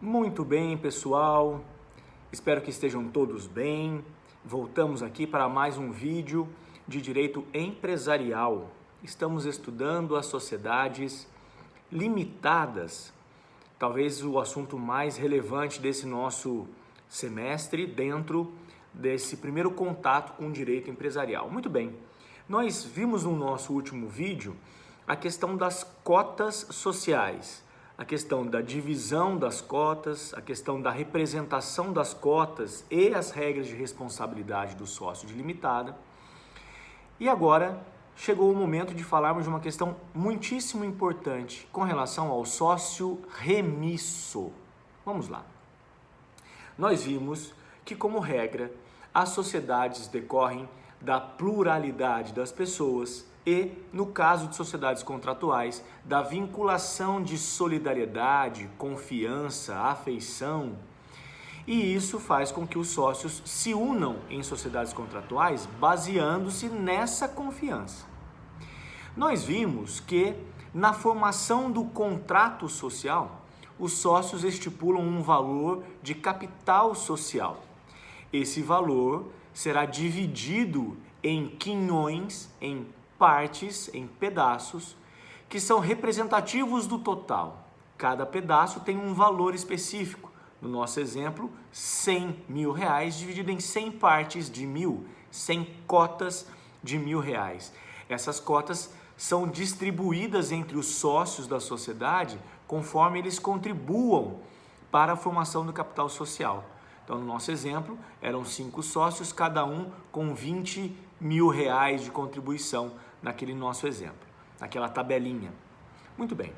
Muito bem, pessoal. Espero que estejam todos bem. Voltamos aqui para mais um vídeo de direito empresarial. Estamos estudando as sociedades limitadas, talvez o assunto mais relevante desse nosso semestre dentro desse primeiro contato com o direito empresarial. Muito bem. Nós vimos no nosso último vídeo a questão das cotas sociais, a questão da divisão das cotas, a questão da representação das cotas e as regras de responsabilidade do sócio de limitada. E agora chegou o momento de falarmos de uma questão muitíssimo importante com relação ao sócio remisso. Vamos lá. Nós vimos que, como regra, as sociedades decorrem da pluralidade das pessoas e, no caso de sociedades contratuais, da vinculação de solidariedade, confiança, afeição. E isso faz com que os sócios se unam em sociedades contratuais baseando-se nessa confiança. Nós vimos que, na formação do contrato social, os sócios estipulam um valor de capital social. Esse valor será dividido em quinhões, em partes, em pedaços, que são representativos do total. Cada pedaço tem um valor específico. No nosso exemplo, R$100.000 dividido em 100 partes de 1.000, 100 cotas de R$1.000. Essas cotas são distribuídas entre os sócios da sociedade conforme eles contribuam para a formação do capital social. Então, no nosso exemplo, eram 5 sócios, cada um com R$20.000 de contribuição naquele nosso exemplo, naquela tabelinha. Muito bem.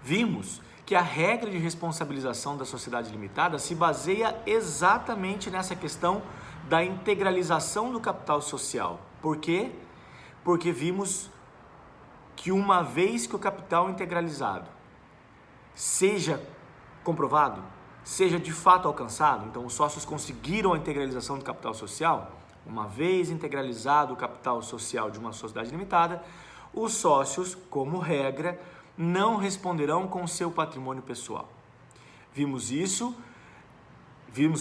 Vimos que a regra de responsabilização da sociedade limitada se baseia exatamente nessa questão da integralização do capital social. Por quê? Porque vimos que uma vez que o capital integralizado seja comprovado, seja de fato alcançado, então os sócios conseguiram a integralização do capital social, uma vez integralizado o capital social de uma sociedade limitada, os sócios, como regra, não responderão com seu patrimônio pessoal. Vimos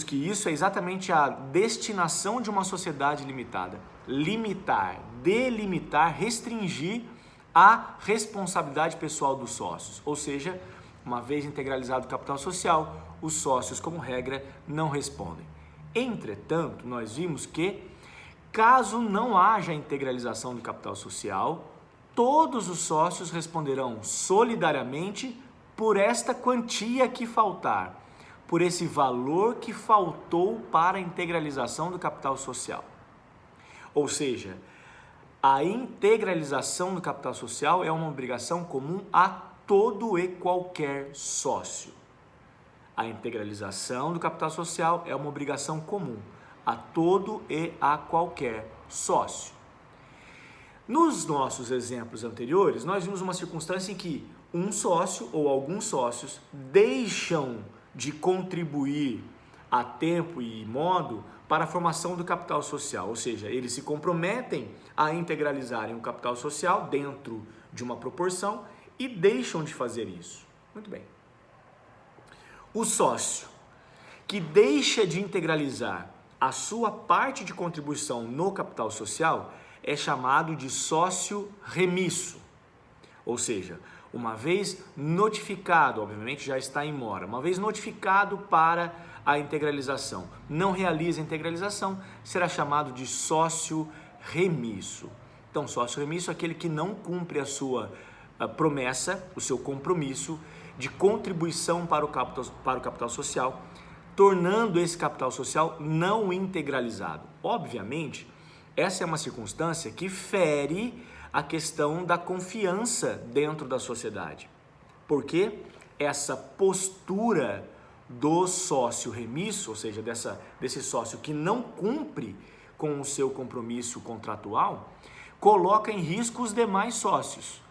que isso é exatamente a destinação de uma sociedade limitada. Limitar, delimitar, restringir a responsabilidade pessoal dos sócios. Ou seja, uma vez integralizado o capital social, os sócios, como regra, não respondem. Entretanto, nós vimos que, caso não haja integralização do capital social, todos os sócios responderão solidariamente por esta quantia que faltar, por esse valor que faltou para a integralização do capital social. Ou seja, a integralização do capital social é uma obrigação comum a todo e qualquer sócio. A integralização do capital social é uma obrigação comum a todo e a qualquer sócio. Nos nossos exemplos anteriores, nós vimos uma circunstância em que um sócio ou alguns sócios deixam de contribuir a tempo e modo para a formação do capital social, ou seja, eles se comprometem a integralizarem o capital social dentro de uma proporção e deixam de fazer isso. Muito bem. O sócio que deixa de integralizar a sua parte de contribuição no capital social é chamado de sócio remisso. Ou seja, uma vez notificado, obviamente já está em mora, uma vez notificado para a integralização, não realiza a integralização, será chamado de sócio remisso. Então, sócio remisso é aquele que não cumpre a sua promessa, o seu compromisso de contribuição para o capital social, tornando esse capital social não integralizado. Obviamente, essa é uma circunstância que fere a questão da confiança dentro da sociedade, porque essa postura do sócio remisso, ou seja, desse sócio que não cumpre com o seu compromisso contratual, coloca em risco os demais sócios.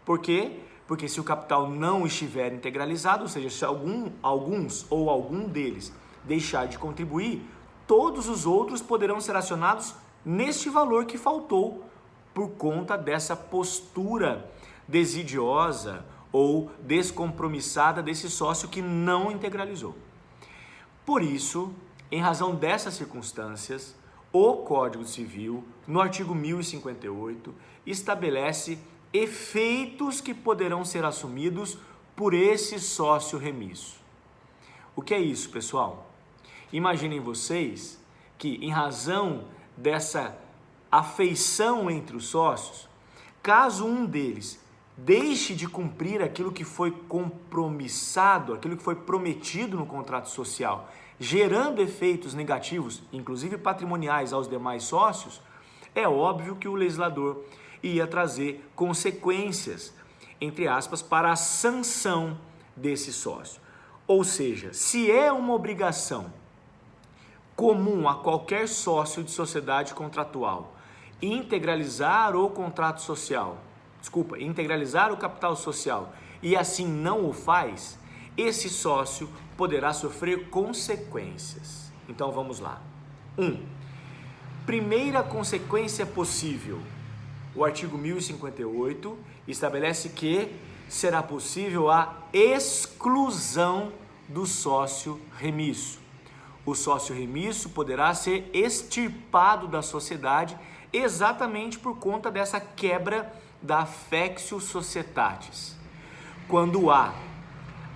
Por quê? Porque se o capital não estiver integralizado, ou seja, se algum deles deixar de contribuir, todos os outros poderão ser acionados neste valor que faltou por conta dessa postura desidiosa ou descompromissada desse sócio que não integralizou. Por isso, em razão dessas circunstâncias, o Código Civil, no artigo 1058, estabelece efeitos que poderão ser assumidos por esse sócio remisso. O que é isso, pessoal? Imaginem vocês que, em razão dessa afeição entre os sócios, caso um deles deixe de cumprir aquilo que foi compromissado, aquilo que foi prometido no contrato social, gerando efeitos negativos, inclusive patrimoniais, aos demais sócios, é óbvio que o legislador ia trazer consequências, entre aspas, para a sanção desse sócio. Ou seja, se é uma obrigação comum a qualquer sócio de sociedade contratual integralizar o contrato social, integralizar o capital social e assim não o faz, esse sócio poderá sofrer consequências. Então vamos lá. 1. Primeira consequência possível. O artigo 1058 estabelece que será possível a exclusão do sócio remisso. O sócio remisso poderá ser extirpado da sociedade exatamente por conta dessa quebra da affectio societatis. Quando há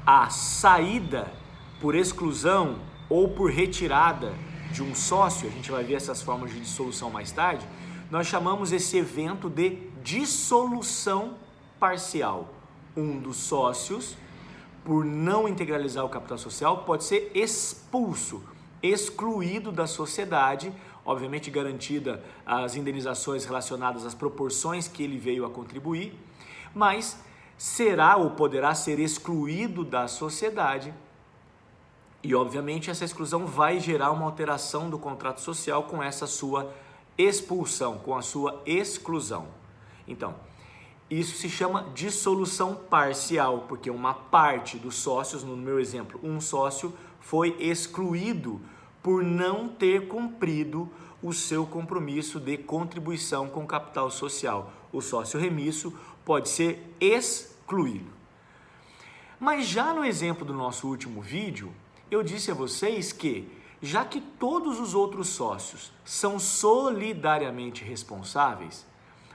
a saída por exclusão ou por retirada de um sócio, a gente vai ver essas formas de dissolução mais tarde, nós chamamos esse evento de dissolução parcial. Um dos sócios, por não integralizar o capital social, pode ser expulso, excluído da sociedade, obviamente garantida as indenizações relacionadas às proporções que ele veio a contribuir, mas será ou poderá ser excluído da sociedade e, obviamente, essa exclusão vai gerar uma alteração do contrato social com essa sua expulsão, com a sua exclusão. Então, isso se chama dissolução parcial, porque uma parte dos sócios, no meu exemplo, um sócio foi excluído por não ter cumprido o seu compromisso de contribuição com o capital social. O sócio remisso pode ser excluído. Mas já no exemplo do nosso último vídeo, eu disse a vocês que, já que todos os outros sócios são solidariamente responsáveis,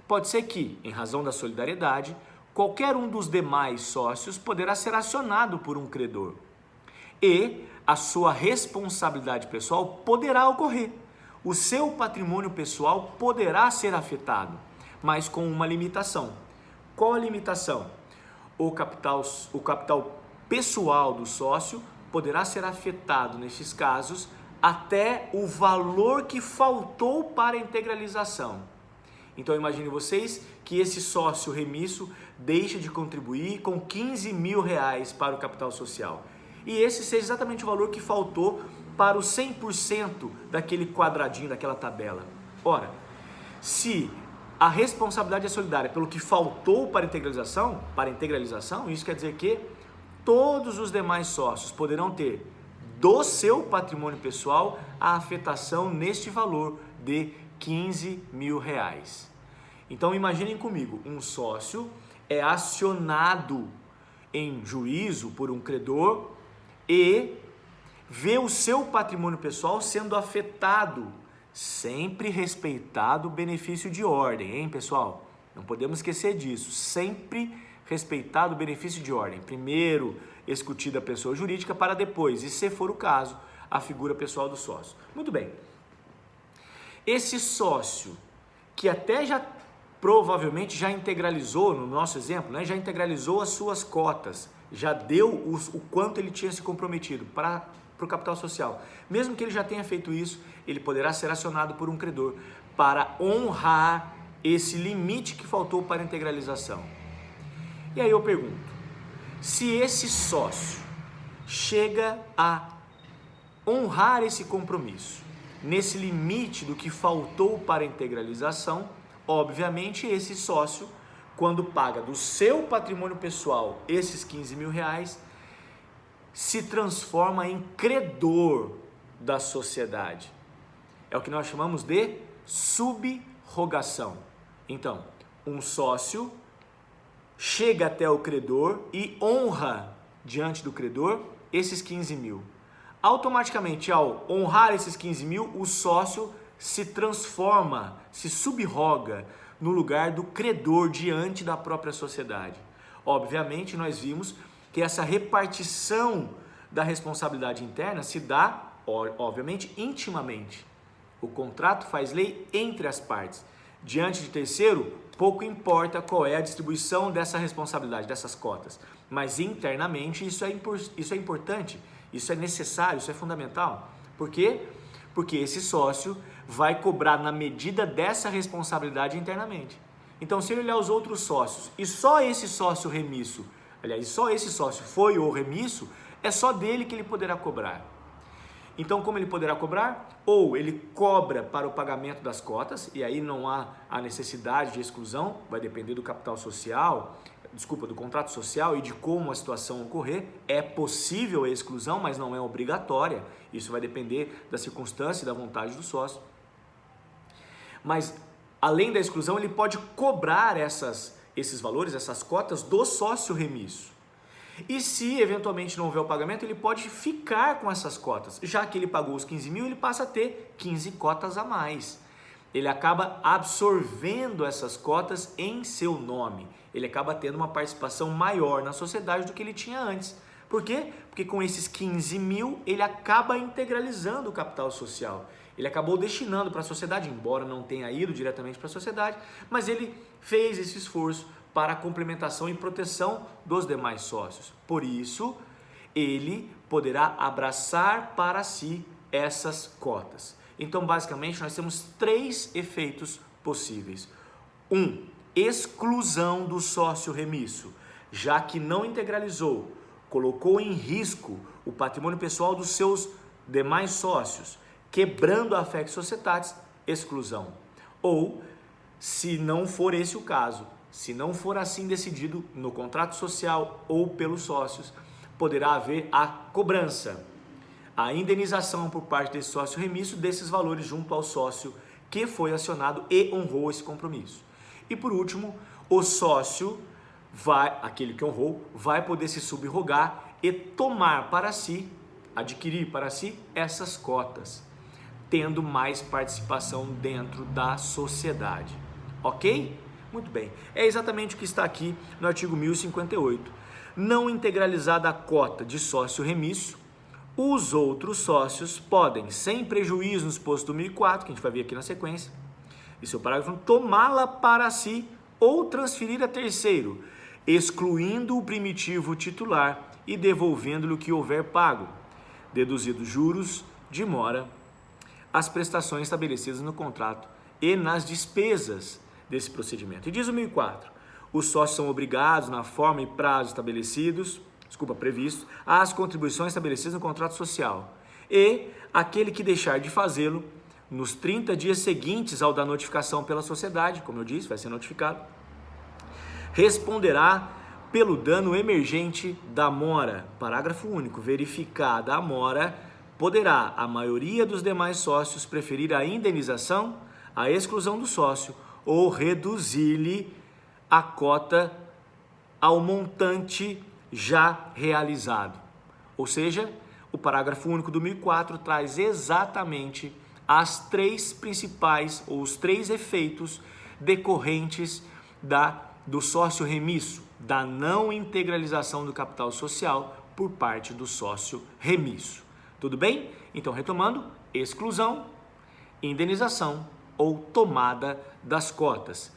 pode ser que, em razão da solidariedade, qualquer um dos demais sócios poderá ser acionado por um credor e a sua responsabilidade pessoal poderá ocorrer. O seu patrimônio pessoal poderá ser afetado, mas com uma limitação. Qual a limitação? O capital pessoal do sócio poderá ser afetado, nesses casos, até o valor que faltou para a integralização. Então imagine vocês que esse sócio remisso deixa de contribuir com 15 mil reais para o capital social. E esse seja exatamente o valor que faltou para os 100% daquele quadradinho, daquela tabela. Ora, se a responsabilidade é solidária pelo que faltou para a integralização, isso quer dizer que todos os demais sócios poderão ter do seu patrimônio pessoal a afetação neste valor de 15 mil reais. Então imaginem comigo, um sócio é acionado em juízo por um credor e vê o seu patrimônio pessoal sendo afetado, sempre respeitado o benefício de ordem, hein, pessoal? Não podemos esquecer disso, sempre respeitado o benefício de ordem. Primeiro executida a pessoa jurídica para depois, e se for o caso, a figura pessoal do sócio. Muito bem. Esse sócio, que até já provavelmente já integralizou, no nosso exemplo, né, já integralizou as suas cotas, já deu o quanto ele tinha se comprometido para o capital social. Mesmo que ele já tenha feito isso, ele poderá ser acionado por um credor para honrar esse limite que faltou para a integralização. E aí eu pergunto, se esse sócio chega a honrar esse compromisso, nesse limite do que faltou para a integralização, obviamente esse sócio, quando paga do seu patrimônio pessoal esses 15 mil reais, se transforma em credor da sociedade. É o que nós chamamos de subrogação. Então, um sócio chega até o credor e honra diante do credor esses 15 mil. Automaticamente, ao honrar esses 15 mil, o sócio se transforma, se subroga no lugar do credor diante da própria sociedade. Obviamente, nós vimos que essa repartição da responsabilidade interna se dá, obviamente, intimamente. O contrato faz lei entre as partes. Diante de terceiro, pouco importa qual é a distribuição dessa responsabilidade, dessas cotas. Mas internamente isso é importante, isso é necessário, isso é fundamental. Por quê? Porque esse sócio vai cobrar na medida dessa responsabilidade internamente. Então, se ele olhar os outros sócios e só esse sócio remisso, aliás, só esse sócio foi o remisso, é só dele que ele poderá cobrar. Então, como ele poderá cobrar? Ou ele cobra para o pagamento das cotas, e aí não há a necessidade de exclusão, vai depender do capital social, do contrato social e de como a situação ocorrer. É possível a exclusão, mas não é obrigatória. Isso vai depender da circunstância e da vontade do sócio. Mas, além da exclusão, ele pode cobrar esses valores, essas cotas do sócio remisso. E se eventualmente não houver o pagamento, ele pode ficar com essas cotas. Já que ele pagou os 15 mil, ele passa a ter 15 cotas a mais. Ele acaba absorvendo essas cotas em seu nome. Ele acaba tendo uma participação maior na sociedade do que ele tinha antes. Por quê? Porque com esses 15 mil, ele acaba integralizando o capital social. Ele acabou destinando para a sociedade, embora não tenha ido diretamente para a sociedade, mas ele fez esse esforço para a complementação e proteção dos demais sócios. Por isso, ele poderá abraçar para si essas cotas. Então, basicamente, nós temos 3 efeitos possíveis. 1. Exclusão do sócio remisso, já que não integralizou, colocou em risco o patrimônio pessoal dos seus demais sócios, quebrando a Fex Societatis, exclusão. Ou, se não for esse o caso, se não for assim decidido no contrato social ou pelos sócios, poderá haver a cobrança, a indenização por parte desse sócio remisso desses valores junto ao sócio que foi acionado e honrou esse compromisso. E por último, o sócio aquele que honrou, vai poder se subrogar e tomar para si, adquirir para si essas cotas, tendo mais participação dentro da sociedade. Ok? Muito bem, é exatamente o que está aqui no artigo 1058. Não integralizada a cota de sócio remisso, os outros sócios podem, sem prejuízo nos postos do 1004, que a gente vai ver aqui na sequência, e seu parágrafo, tomá-la para si ou transferir a terceiro, excluindo o primitivo titular e devolvendo-lhe o que houver pago, deduzidos juros de mora, as prestações estabelecidas no contrato e nas despesas desse procedimento. E diz o 1004, os sócios são obrigados, na forma e prazo previstos, às contribuições estabelecidas no contrato social, e aquele que deixar de fazê-lo, nos 30 dias seguintes ao da notificação pela sociedade, como eu disse, vai ser notificado, responderá pelo dano emergente da mora. Parágrafo único, verificada a mora, poderá a maioria dos demais sócios preferir a indenização, a exclusão do sócio, ou reduzir-lhe a cota ao montante já realizado. Ou seja, o parágrafo único do 1004 traz exatamente as 3 principais, ou os 3 efeitos decorrentes do sócio remisso, da não integralização do capital social por parte do sócio remisso. Tudo bem? Então, retomando, exclusão, indenização ou tomada das cotas.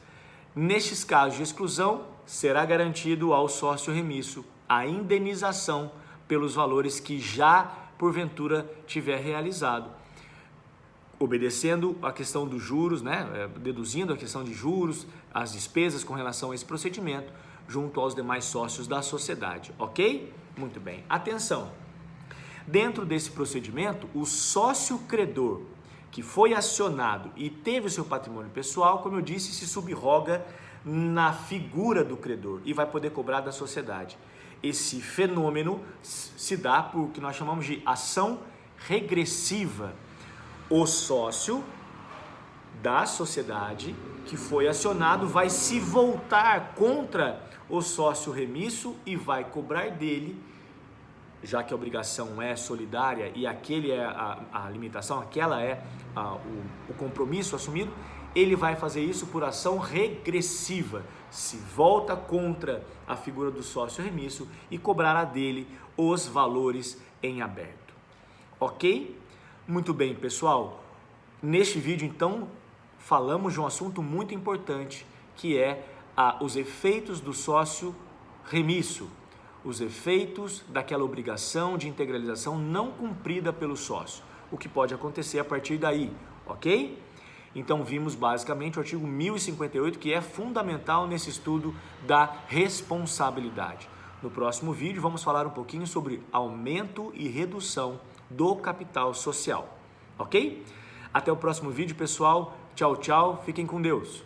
Nestes casos de exclusão, será garantido ao sócio remisso a indenização pelos valores que já, porventura, tiver realizado, obedecendo a questão dos juros, deduzindo a questão de juros, as despesas com relação a esse procedimento, junto aos demais sócios da sociedade, ok? Muito bem. Atenção! Dentro desse procedimento, o sócio credor que foi acionado e teve o seu patrimônio pessoal, como eu disse, se subroga na figura do credor e vai poder cobrar da sociedade. Esse fenômeno se dá por o que nós chamamos de ação regressiva. O sócio da sociedade que foi acionado vai se voltar contra o sócio remisso e vai cobrar dele, já que a obrigação é solidária e aquele é a limitação, aquela é o compromisso assumido, ele vai fazer isso por ação regressiva, se volta contra a figura do sócio remisso e cobrará dele os valores em aberto. Ok? Muito bem, pessoal. Neste vídeo, então, falamos de um assunto muito importante, que é os efeitos do sócio remisso, os efeitos daquela obrigação de integralização não cumprida pelo sócio, o que pode acontecer a partir daí, ok? Então vimos basicamente o artigo 1058, que é fundamental nesse estudo da responsabilidade. No próximo vídeo vamos falar um pouquinho sobre aumento e redução do capital social, ok? Até o próximo vídeo, pessoal. Tchau, tchau. Fiquem com Deus.